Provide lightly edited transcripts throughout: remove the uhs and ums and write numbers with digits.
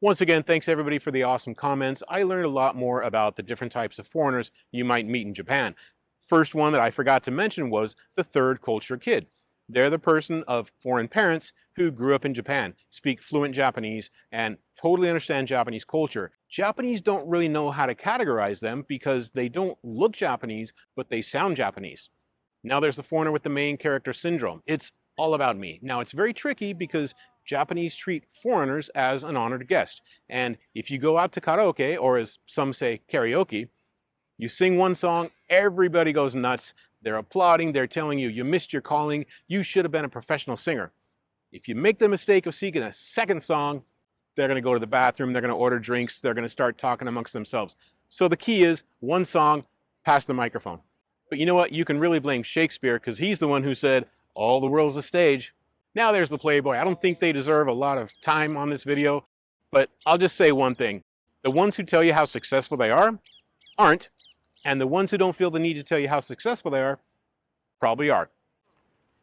Once again, thanks everybody for the awesome comments. I learned a lot more about the different types of foreigners you might meet in Japan. First one that I forgot to mention was the third culture kid. They're the person of foreign parents who grew up in Japan, speak fluent Japanese, and totally understand Japanese culture. Japanese don't really know how to categorize them because they don't look Japanese, but they sound Japanese. Now there's the foreigner with the main character syndrome. It's all about me. Now it's very tricky because Japanese treat foreigners as an honored guest. And if you go out to karaoke, or as some say, karaoke, you sing one song, everybody goes nuts. They're applauding, they're telling you, you missed your calling, you should have been a professional singer. If you make the mistake of singing a second song, they're going to go to the bathroom, they're going to order drinks, they're going to start talking amongst themselves. So the key is one song, pass the microphone. But you know what? You can really blame Shakespeare because he's the one who said, all the world's a stage. Now there's the Playboy. I don't think they deserve a lot of time on this video, but I'll just say one thing. The ones who tell you how successful they are, aren't, and the ones who don't feel the need to tell you how successful they are, probably are.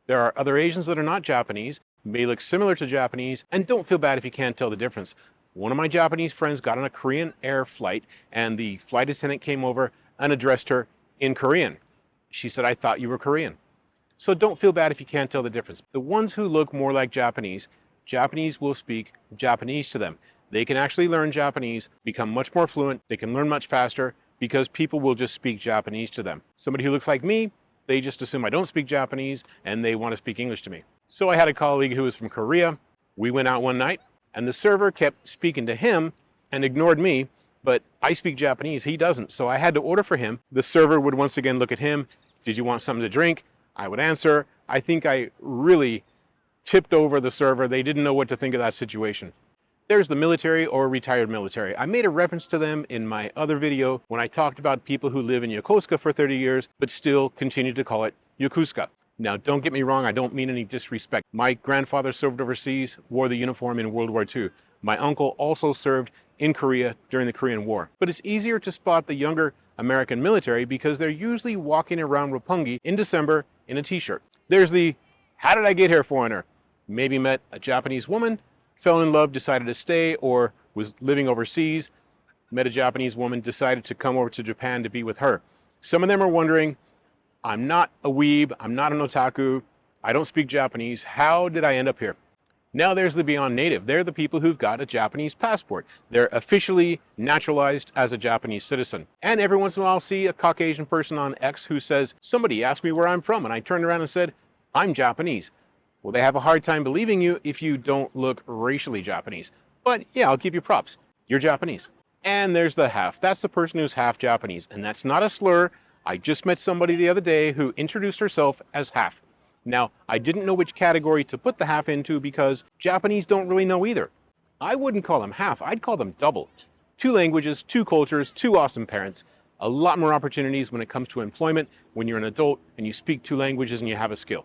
There are other Asians that are not Japanese, may look similar to Japanese, and don't feel bad if you can't tell the difference. One of my Japanese friends got on a Korean Air flight, and the flight attendant came over and addressed her in Korean. She said, I thought you were Korean. So don't feel bad if you can't tell the difference. The ones who look more like Japanese, Japanese will speak Japanese to them. They can actually learn Japanese, become much more fluent, they can learn much faster because people will just speak Japanese to them. Somebody who looks like me, they just assume I don't speak Japanese and they want to speak English to me. So I had a colleague who was from Korea. We went out one night and the server kept speaking to him and ignored me, but I speak Japanese, he doesn't. So I had to order for him. The server would once again look at him. Did you want something to drink? I would answer. I think I really tipped over the server. They didn't know what to think of that situation. There's the military or retired military. I made a reference to them in my other video when I talked about people who live in Yokosuka for 30 years, but still continue to call it Yokosuka. Now, don't get me wrong, I don't mean any disrespect. My grandfather served overseas, wore the uniform in World War II. My uncle also served in Korea during the Korean War. But it's easier to spot the younger American military because they're usually walking around Roppongi in December in a t-shirt. There's the how did I get here foreigner. Maybe met a Japanese woman, fell in love, decided to stay, or was living overseas, met a Japanese woman, decided to come over to Japan to be with her. Some of them are wondering, I'm not a weeb, I'm not an otaku, I don't speak Japanese, how did I end up here? Now there's the Beyond Native. They're the people who've got a Japanese passport. They're officially naturalized as a Japanese citizen. And every once in a while I'll see a Caucasian person on X who says, somebody asked me where I'm from, and I turned around and said, I'm Japanese. Well, they have a hard time believing you if you don't look racially Japanese. But yeah, I'll give you props. You're Japanese. And there's the half. That's the person who's half Japanese. And that's not a slur. I just met somebody the other day who introduced herself as half. Now, I didn't know which category to put the half into because Japanese don't really know either. I wouldn't call them half, I'd call them double. 2 languages, 2 cultures, 2 awesome parents. A lot more opportunities when it comes to employment when you're an adult and you speak 2 languages and you have a skill.